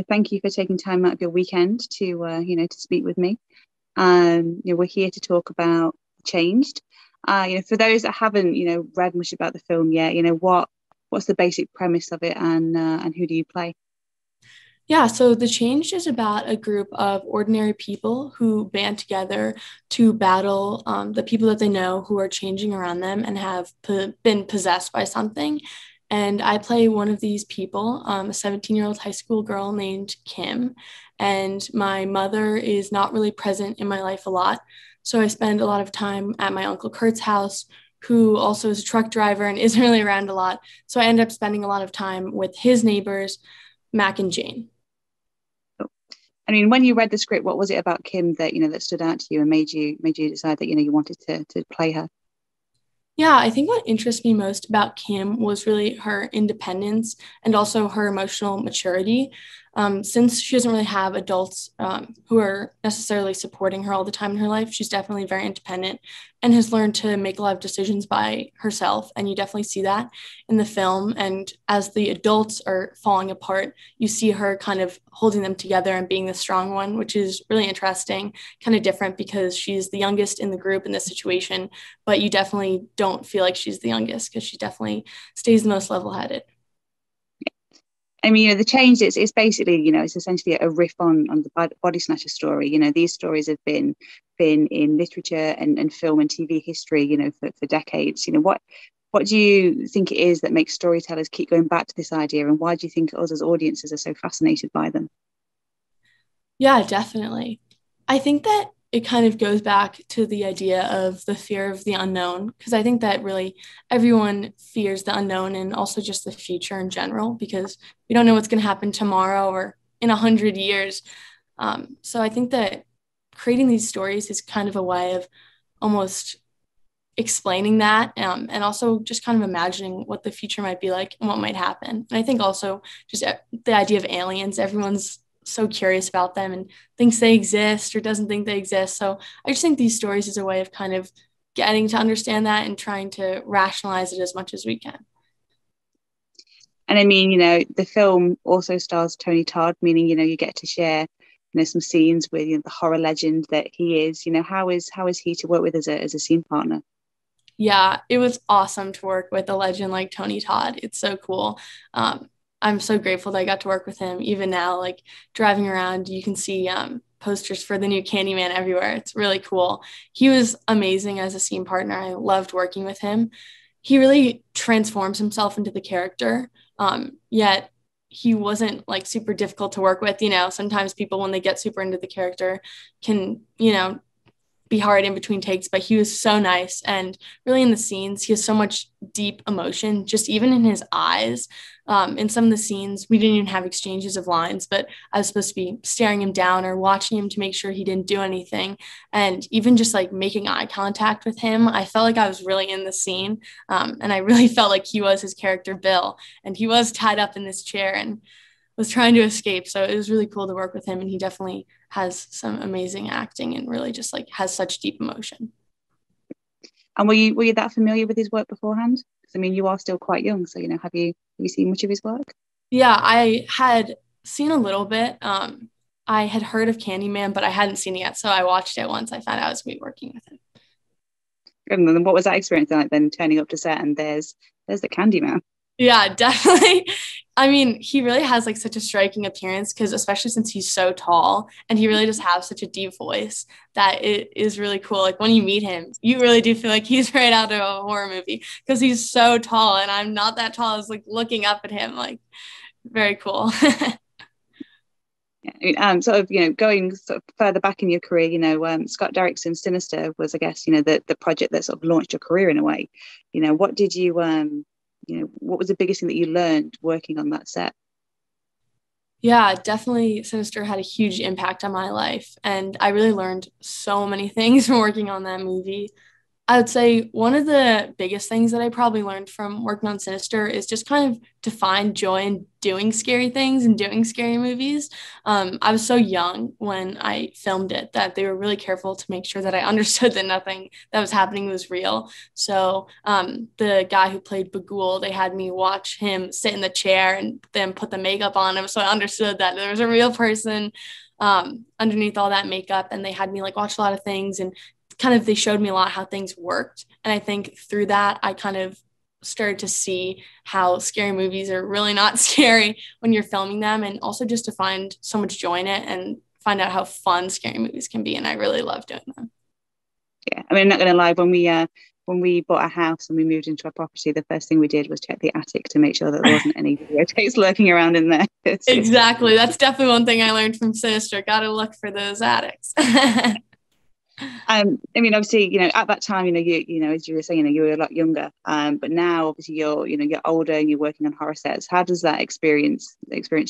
thank you for taking time out of your weekend to, to speak with me. We're here to talk about Changed. For those that haven't, read much about the film yet, what's the basic premise of it, and who do you play? Yeah, so The Changed is about a group of ordinary people who band together to battle the people that they know who are changing around them and have been possessed by something. And I play one of these people, a 17-year-old high school girl named Kim. And my mother is not really present in my life a lot. So I spend a lot of time at my Uncle Kurt's house, who also is a truck driver and isn't really around a lot. So I end up spending a lot of time with his neighbors, Mac and Jane. I mean, when you read the script, what was it about Kim that that stood out to you and made you decide that you wanted to play her? Yeah, I think what interests me most about Kim was really her independence and also her emotional maturity. Since she doesn't really have adults who are necessarily supporting her all the time in her life, she's definitely very independent and has learned to make a lot of decisions by herself. And you definitely see that in the film. And as the adults are falling apart, you see her kind of holding them together and being the strong one, which is really interesting, kind of different because she's the youngest in the group in this situation, but you definitely don't feel like she's the youngest because she definitely stays the most level-headed. I mean, the Change is basically, it's essentially a riff on the body snatcher story. These stories have been in literature and film and TV history, for decades. What do you think it is that makes storytellers keep going back to this idea, and why do you think us as audiences are so fascinated by them? Yeah, definitely. I think that it kind of goes back to the idea of the fear of the unknown, because I think that really everyone fears the unknown and also just the future in general, because we don't know what's going to happen tomorrow or in 100 years. So I think that creating these stories is kind of a way of almost explaining that, and also just kind of imagining what the future might be like and what might happen. And I think also just the idea of aliens, everyone's so curious about them and thinks they exist or doesn't think they exist. So I just think these stories is a way of kind of getting to understand that and trying to rationalize it as much as we can. And I mean, the film also stars Tony Todd, meaning, you get to share, some scenes with, the horror legend that he is. How is he to work with as a scene partner? Yeah, it was awesome to work with a legend like Tony Todd. It's so cool. I'm so grateful that I got to work with him. Even now, like driving around, you can see posters for the new Candyman everywhere. It's really cool. He was amazing as a scene partner. I loved working with him. He really transforms himself into the character. Yet he wasn't like super difficult to work with. Sometimes people, when they get super into the character, can, be hard in between takes, but he was so nice. And really in the scenes, he has so much deep emotion, just even in his eyes. In some of the scenes, we didn't even have exchanges of lines, but I was supposed to be staring him down or watching him to make sure he didn't do anything. And even just like making eye contact with him, I felt like I was really in the scene. And I really felt like he was his character, Bill, and he was tied up in this chair and was trying to escape. So it was really cool to work with him. And he definitely has some amazing acting and really just like has such deep emotion. And were you that familiar with his work beforehand? Because I mean, you are still quite young, so have you seen much of his work? Yeah, I had seen a little bit. I had heard of Candyman, but I hadn't seen it yet. So I watched it once I found out I was going to be working with him. And then what was that experience like then turning up to set and there's the Candyman? Yeah, definitely. I mean, he really has like such a striking appearance because especially since he's so tall and he really just has such a deep voice that it is really cool. Like when you meet him, you really do feel like he's right out of a horror movie because he's so tall and I'm not that tall. I was like looking up at him, like very cool. Yeah, I mean, sort of, going sort of further back in your career, Scott Derrickson's Sinister was, I guess, the project that sort of launched your career in a way. What did you, what was the biggest thing that you learned working on that set? Yeah, definitely Sinister had a huge impact on my life. And I really learned so many things from working on that movie. I would say one of the biggest things that I probably learned from working on Sinister is just kind of to find joy in doing scary things and doing scary movies. I was so young when I filmed it that they were really careful to make sure that I understood that nothing that was happening was real. So the guy who played Bagul, they had me watch him sit in the chair and then put the makeup on him. So I understood that there was a real person underneath all that makeup, and they had me like watch a lot of things, and kind of they showed me a lot how things worked. And I think through that, I kind of started to see how scary movies are really not scary when you're filming them, and also just to find so much joy in it and find out how fun scary movies can be. And I really love doing them. Yeah, I mean, I'm not going to lie, when we bought a house and we moved into a property, the first thing we did was check the attic to make sure that there wasn't any videotapes lurking around in there. Exactly. That's definitely one thing I learned from Sinister. Got to look for those attics. I mean, obviously, at that time, as you were saying, you were a lot younger. But now, obviously, you're older and you're working on horror sets. How does that experience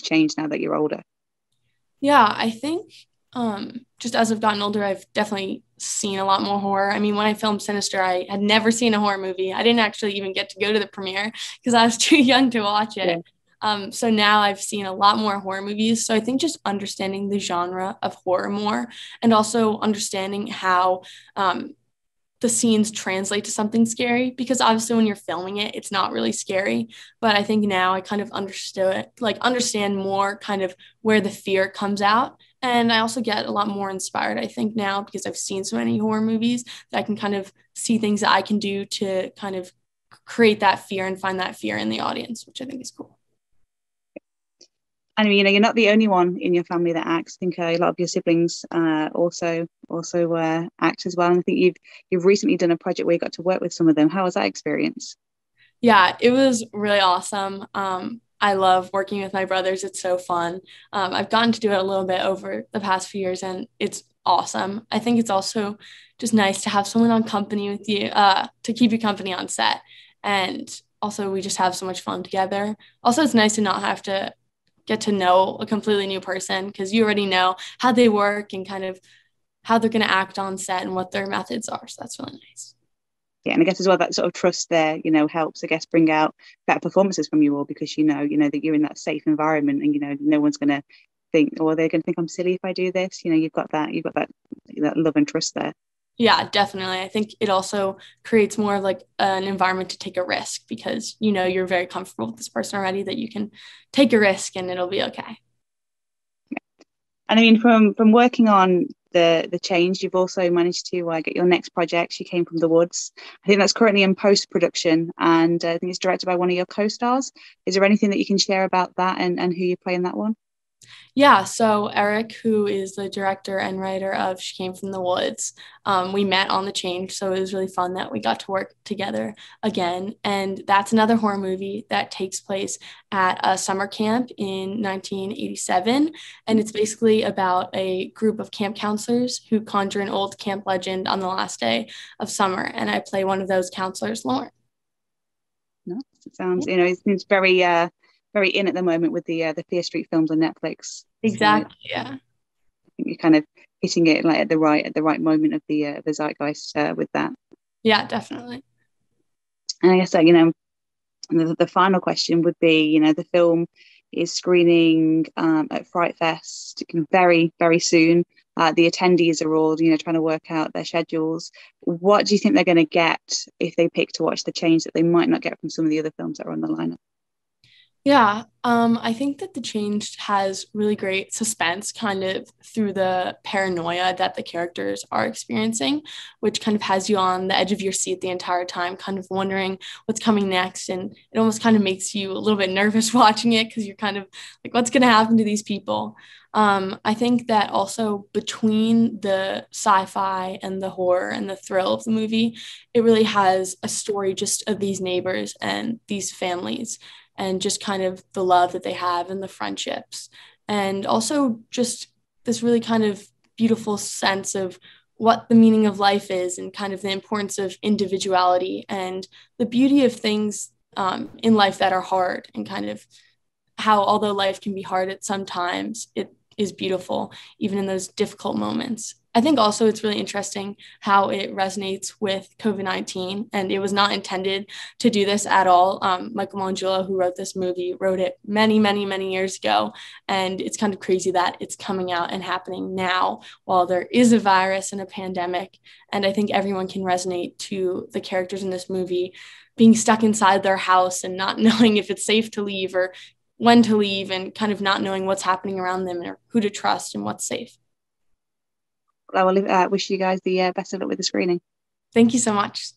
change now that you're older? Yeah, I think just as I've gotten older, I've definitely seen a lot more horror. I mean, when I filmed Sinister, I had never seen a horror movie. I didn't actually even get to go to the premiere because I was too young to watch it. Yeah. So now I've seen a lot more horror movies. So I think just understanding the genre of horror more, and also understanding how the scenes translate to something scary, because obviously when you're filming it, it's not really scary. But I think now I kind of understand more kind of where the fear comes out. And I also get a lot more inspired, I think, now, because I've seen so many horror movies, that I can kind of see things that I can do to kind of create that fear and find that fear in the audience, which I think is cool. And you're not the only one in your family that acts. I think a lot of your siblings also act as well. And I think you've recently done a project where you got to work with some of them. How was that experience? Yeah, it was really awesome. I love working with my brothers. It's so fun. I've gotten to do it a little bit over the past few years, and it's awesome. I think it's also just nice to have someone on company with you to keep you company on set. And also we just have so much fun together. Also, it's nice to not have to get to know a completely new person, because you already know how they work and kind of how they're going to act on set and what their methods are. So that's really nice. Yeah, and I guess as well that sort of trust there, helps, I guess, bring out better performances from you all, because you know that you're in that safe environment, and no one's going to think, or they're going to think I'm silly if I do this. You've got that love and trust there. Yeah, definitely. I think it also creates more of like an environment to take a risk, because you're very comfortable with this person already, that you can take a risk and it'll be okay. Yeah. And I mean, from working on the change, you've also managed to get your next project, She Came from the Woods. I think that's currently in post-production, and I think it's directed by one of your co-stars. Is there anything that you can share about that and who you play in that one? Yeah, so Eric, who is the director and writer of She Came from the Woods, we met on the change, so it was really fun that we got to work together again. And that's another horror movie that takes place at a summer camp in 1987, and it's basically about a group of camp counselors who conjure an old camp legend on the last day of summer, and I play one of those counselors, Lauren. No, it sounds, it seems very in at the moment with the Fear Street films on Netflix. Exactly. So, yeah. I think you're kind of hitting it like at the right moment of the zeitgeist with that. Yeah, definitely. And I guess the final question would be, the film is screening at FrightFest very, very soon. The attendees are all, trying to work out their schedules. What do you think they're going to get if they pick to watch The Change that they might not get from some of the other films that are on the lineup? Yeah, I think that The Change has really great suspense kind of through the paranoia that the characters are experiencing, which kind of has you on the edge of your seat the entire time, kind of wondering what's coming next. And it almost kind of makes you a little bit nervous watching it, because you're kind of like, what's going to happen to these people? I think that also between the sci-fi and the horror and the thrill of the movie, it really has a story just of these neighbors and these families, and just kind of the love that they have and the friendships. And also just this really kind of beautiful sense of what the meaning of life is, and kind of the importance of individuality and the beauty of things in life that are hard, and kind of how, although life can be hard at some times, it is beautiful, even in those difficult moments. I think also it's really interesting how it resonates with COVID-19, and it was not intended to do this at all. Michael Mangiolo, who wrote this movie, wrote it many, many, many years ago, and it's kind of crazy that it's coming out and happening now while there is a virus and a pandemic. And I think everyone can resonate to the characters in this movie being stuck inside their house and not knowing if it's safe to leave or when to leave, and kind of not knowing what's happening around them or who to trust and what's safe. I will wish you guys the best of luck with the screening. Thank you so much.